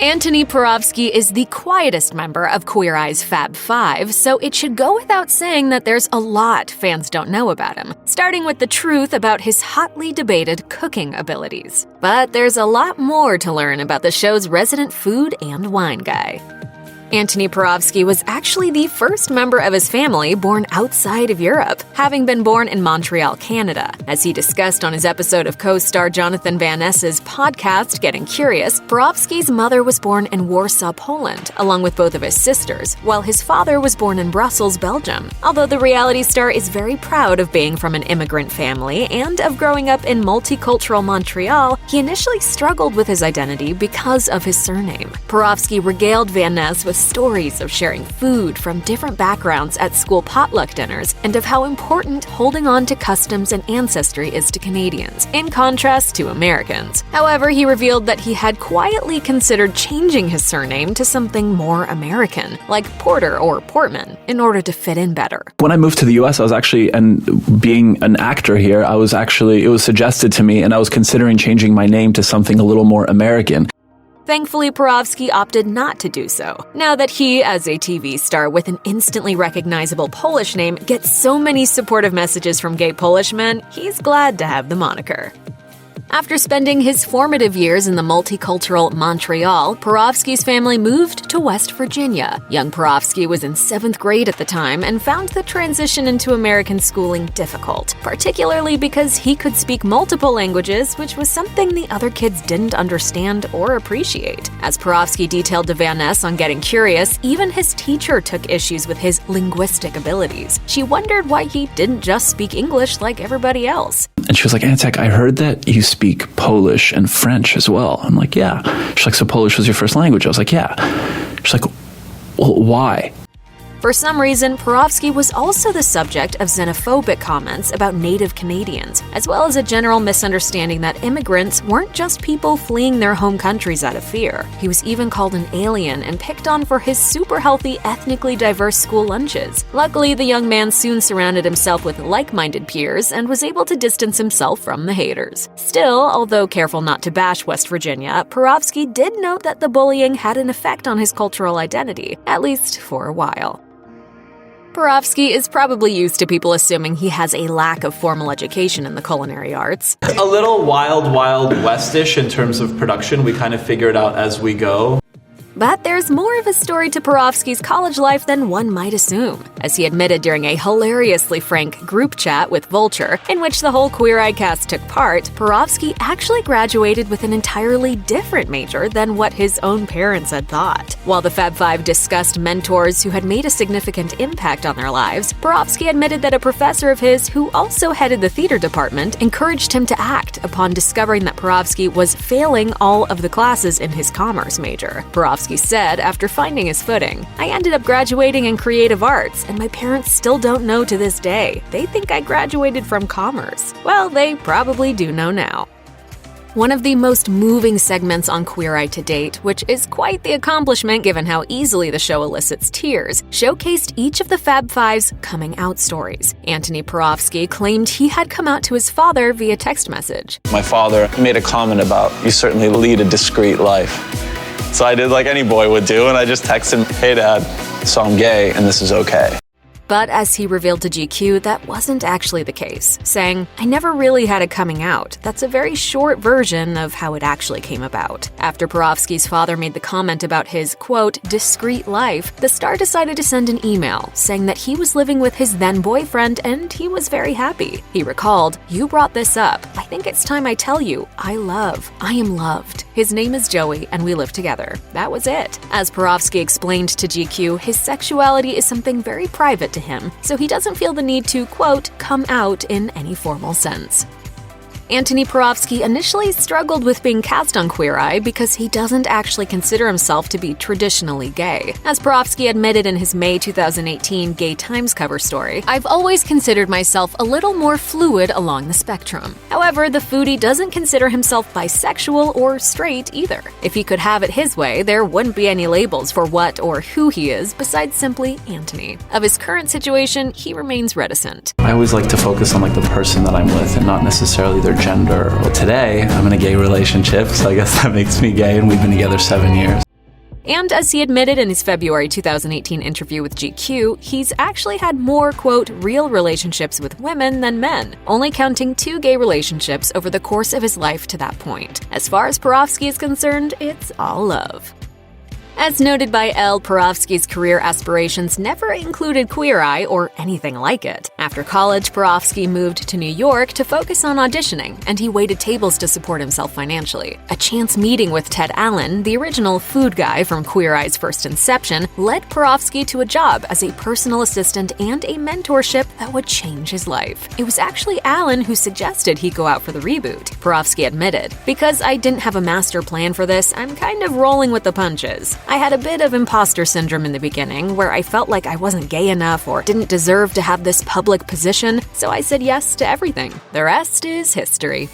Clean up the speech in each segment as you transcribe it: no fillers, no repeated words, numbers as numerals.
Antoni Porowski is the quietest member of Queer Eye's Fab Five, so it should go without saying that there's a lot fans don't know about him, starting with the truth about his hotly debated cooking abilities. But there's a lot more to learn about the show's resident food and wine guy. Antoni Porowski was actually the first member of his family born outside of Europe, having been born in Montreal, Canada. As he discussed on his episode of co-star Jonathan Van Ness's podcast, Getting Curious, Porowski's mother was born in Warsaw, Poland, along with both of his sisters, while his father was born in Brussels, Belgium. Although the reality star is very proud of being from an immigrant family and of growing up in multicultural Montreal, he initially struggled with his identity because of his surname. Porowski regaled Van Ness with stories of sharing food from different backgrounds at school potluck dinners and of how important holding on to customs and ancestry is to Canadians, in contrast to Americans. However, he revealed that he had quietly considered changing his surname to something more American, like Porter or Portman, in order to fit in better. When I moved to the US, I was actually, and being an actor here, it was suggested to me, and I was considering changing my name to something a little more American. Thankfully, Porowski opted not to do so. Now that he, as a TV star with an instantly recognizable Polish name, gets so many supportive messages from gay Polish men, he's glad to have the moniker. After spending his formative years in the multicultural Montreal, Porowski's family moved to West Virginia. Young Porowski was in 7th grade at the time and found the transition into American schooling difficult, particularly because he could speak multiple languages, which was something the other kids didn't understand or appreciate. As Porowski detailed to Van Ness on Getting Curious, even his teacher took issues with his linguistic abilities. She wondered why he didn't just speak English like everybody else. And she was like, Antek, I heard that you speak Polish and French as well. I'm like, yeah. She's like, so Polish was your first language? I was like, yeah. She's like, well, why? For some reason, Porowski was also the subject of xenophobic comments about Native Canadians, as well as a general misunderstanding that immigrants weren't just people fleeing their home countries out of fear. He was even called an alien and picked on for his super healthy, ethnically diverse school lunches. Luckily, the young man soon surrounded himself with like-minded peers and was able to distance himself from the haters. Still, although careful not to bash West Virginia, Porowski did note that the bullying had an effect on his cultural identity, at least for a while. Porowski is probably used to people assuming he has a lack of formal education in the culinary arts. A little wild westish in terms of production. We kind of figure it out as we go. But there's more of a story to Porowski's college life than one might assume. As he admitted during a hilariously frank group chat with Vulture, in which the whole Queer Eye cast took part, Porowski actually graduated with an entirely different major than what his own parents had thought. While the Fab Five discussed mentors who had made a significant impact on their lives, Porowski admitted that a professor of his, who also headed the theater department, encouraged him to act upon discovering that Porowski was failing all of the classes in his commerce major. Porowski said after finding his footing, "I ended up graduating in creative arts, and my parents still don't know to this day. They think I graduated from commerce. Well, they probably do know now." One of the most moving segments on Queer Eye to date, which is quite the accomplishment given how easily the show elicits tears, showcased each of the Fab Five's coming out stories. Antoni Porowski claimed he had come out to his father via text message. My father made a comment about, "You certainly lead a discreet life." So I did like any boy would do, and I just texted him, "Hey Dad, so I'm gay and this is okay." But as he revealed to GQ, that wasn't actually the case, saying, "I never really had a coming out. That's a very short version of how it actually came about." After Porowski's father made the comment about his, quote, discreet life, the star decided to send an email saying that he was living with his then boyfriend and he was very happy. He recalled, "You brought this up. I think it's time I tell you, I am loved. His name is Joey and we live together." That was it. As Porowski explained to GQ, his sexuality is something very private to him, so he doesn't feel the need to, quote, come out in any formal sense. Antoni Porowski initially struggled with being cast on Queer Eye because he doesn't actually consider himself to be traditionally gay. As Porowski admitted in his May 2018 Gay Times cover story, "I've always considered myself a little more fluid along the spectrum." However, the foodie doesn't consider himself bisexual or straight either. If he could have it his way, there wouldn't be any labels for what or who he is besides simply Antoni. Of his current situation, he remains reticent. I always like to focus on like the person that I'm with and not necessarily their gender. Well, today I'm in a gay relationship, so I guess that makes me gay, and we've been together 7 years. And as he admitted in his February 2018 interview with GQ, he's actually had more, quote, real relationships with women than men, only counting 2 gay relationships over the course of his life to that point. As far as Porofsky is concerned, it's all love. As noted by Elle, Porofsky's career aspirations never included Queer Eye or anything like it. After college, Porofsky moved to New York to focus on auditioning, and he waited tables to support himself financially. A chance meeting with Ted Allen, the original food guy from Queer Eye's first inception, led Porofsky to a job as a personal assistant and a mentorship that would change his life. It was actually Allen who suggested he go out for the reboot. Porofsky admitted, "Because I didn't have a master plan for this, I'm kind of rolling with the punches. I had a bit of imposter syndrome in the beginning, where I felt like I wasn't gay enough or didn't deserve to have this public position, so I said yes to everything. The rest is history."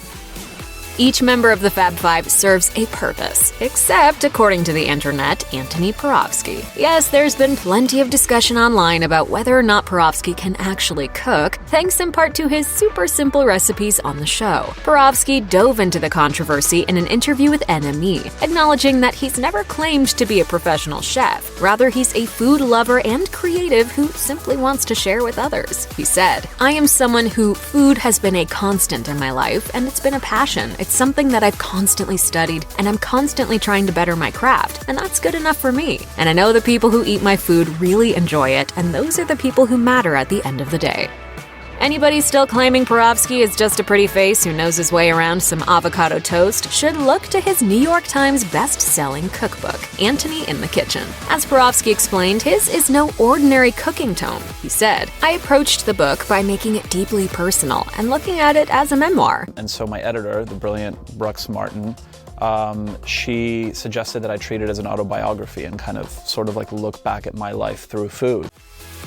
Each member of the Fab Five serves a purpose, except, according to the internet, Antoni Porofsky. Yes, there's been plenty of discussion online about whether or not Porofsky can actually cook, thanks in part to his super simple recipes on the show. Porofsky dove into the controversy in an interview with NME, acknowledging that he's never claimed to be a professional chef. Rather, he's a food lover and creative who simply wants to share with others. He said, "I am someone who food has been a constant in my life, and it's been a passion. It's something that I've constantly studied, and I'm constantly trying to better my craft, and that's good enough for me. And I know the people who eat my food really enjoy it, and those are the people who matter at the end of the day." Anybody still claiming Porofsky is just a pretty face who knows his way around some avocado toast should look to his New York Times best-selling cookbook, Antoni in the Kitchen. As Porofsky explained, his is no ordinary cooking tome. He said, "I approached the book by making it deeply personal and looking at it as a memoir." And so my editor, the brilliant Brooks Martin, she suggested that I treat it as an autobiography and kind of sort of like look back at my life through food.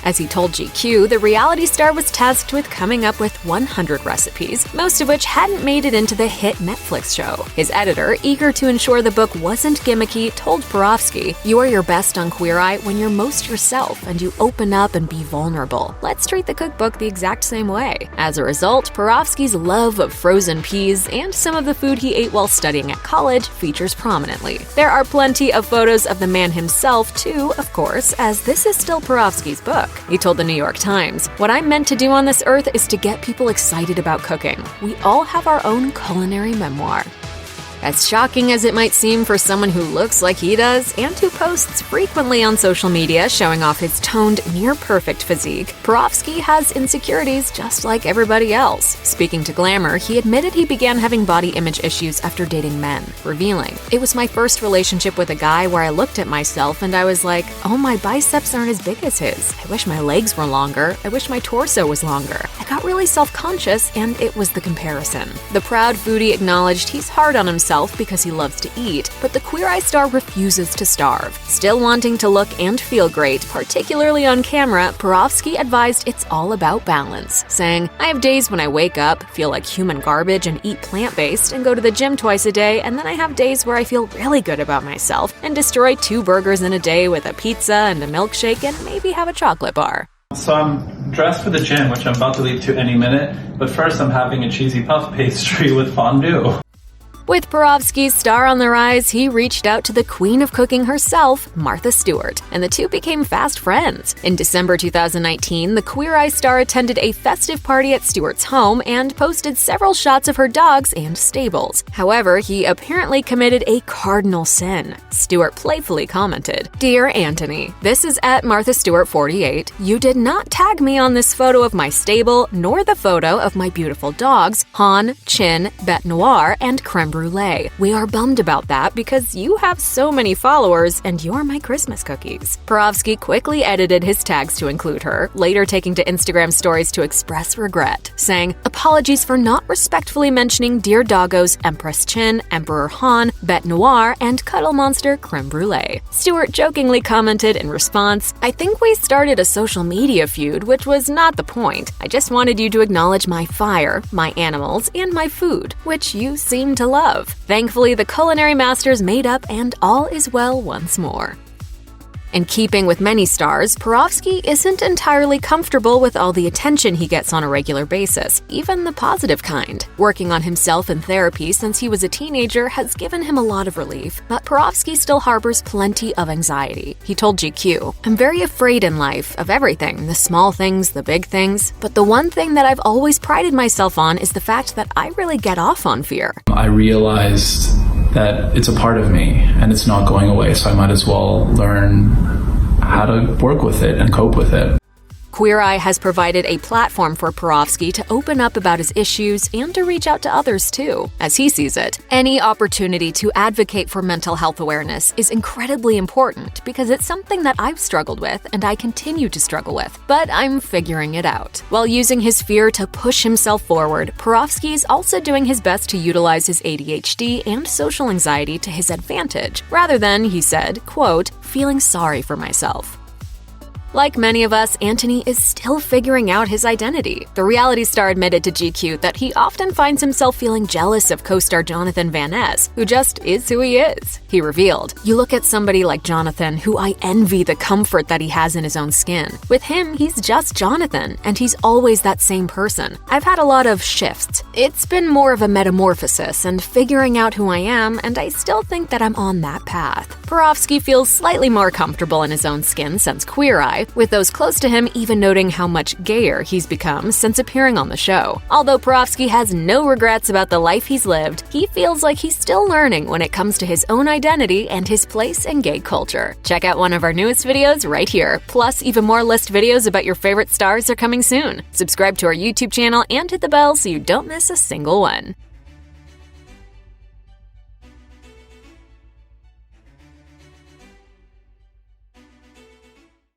As he told GQ, the reality star was tasked with coming up with 100 recipes, most of which hadn't made it into the hit Netflix show. His editor, eager to ensure the book wasn't gimmicky, told Porofsky, "You are your best on Queer Eye when you're most yourself and you open up and be vulnerable. Let's treat the cookbook the exact same way." As a result, Porofsky's love of frozen peas and some of the food he ate while studying at college features prominently. There are plenty of photos of the man himself too, of course, as this is still Porofsky's book. He told the New York Times, "What I'm meant to do on this earth is to get people excited about cooking. We all have our own culinary memoir." As shocking as it might seem for someone who looks like he does and who posts frequently on social media showing off his toned, near-perfect physique, Porofsky has insecurities just like everybody else. Speaking to Glamour, he admitted he began having body image issues after dating men, revealing, "It was my first relationship with a guy where I looked at myself and I was like, oh, my biceps aren't as big as his. I wish my legs were longer. I wish my torso was longer. I got really self-conscious and it was the comparison." The proud foodie acknowledged he's hard on himself because he loves to eat, but the Queer Eye star refuses to starve. Still wanting to look and feel great, particularly on camera, Porofsky advised it's all about balance, saying, "I have days when I wake up, feel like human garbage and eat plant-based and go to the gym twice a day, and then I have days where I feel really good about myself and destroy 2 burgers in a day with a pizza and a milkshake and maybe have a chocolate bar." So I'm dressed for the gym, which I'm about to leave to any minute, but first I'm having a cheesy puff pastry with fondue. With Porofsky's star on the rise, he reached out to the queen of cooking herself, Martha Stewart, and the two became fast friends. In December 2019, the Queer Eye star attended a festive party at Stewart's home and posted several shots of her dogs and stables. However, he apparently committed a cardinal sin. Stewart playfully commented, "Dear Antoni, this is at Martha Stewart 48. You did not tag me on this photo of my stable, nor the photo of my beautiful dogs, Han, Chin, Bête Noire, and Creme Brulee. We are bummed about that because you have so many followers and you're my Christmas cookies." Porofsky quickly edited his tags to include her, later taking to Instagram stories to express regret, saying, "Apologies for not respectfully mentioning Dear Doggos, Empress Chin, Emperor Han, Bête Noire, and Cuddle Monster Creme Brulee." Stewart jokingly commented in response, "I think we started a social media feud, which was not the point. I just wanted you to acknowledge my fire, my animals, and my food, which you seem to love." Thankfully, the culinary masters made up and all is well once more. In keeping with many stars, Porofsky isn't entirely comfortable with all the attention he gets on a regular basis, even the positive kind. Working on himself in therapy since he was a teenager has given him a lot of relief, but Porofsky still harbors plenty of anxiety. He told GQ, "I'm very afraid in life of everything, the small things, the big things, but the one thing that I've always prided myself on is the fact that I really get off on fear." I realized that it's a part of me and it's not going away, so I might as well learn how to work with it and cope with it. Queer Eye has provided a platform for Porofsky to open up about his issues and to reach out to others too. As he sees it, any opportunity to advocate for mental health awareness is incredibly important because it's something that I've struggled with and I continue to struggle with, but I'm figuring it out. While using his fear to push himself forward, Porofsky is also doing his best to utilize his ADHD and social anxiety to his advantage, rather than, he said, quote, "feeling sorry for myself." Like many of us, Antoni is still figuring out his identity. The reality star admitted to GQ that he often finds himself feeling jealous of co-star Jonathan Van Ness, who just is who he is. He revealed, "You look at somebody like Jonathan, who I envy the comfort that he has in his own skin. With him, he's just Jonathan, and he's always that same person. I've had a lot of shifts. It's been more of a metamorphosis and figuring out who I am, and I still think that I'm on that path." Porofsky feels slightly more comfortable in his own skin since Queer Eye, with those close to him even noting how much gayer he's become since appearing on the show. Although Porofsky has no regrets about the life he's lived, he feels like he's still learning when it comes to his own identity and his place in gay culture. Check out one of our newest videos right here. Plus, even more list videos about your favorite stars are coming soon. Subscribe to our YouTube channel and hit the bell so you don't miss a single one.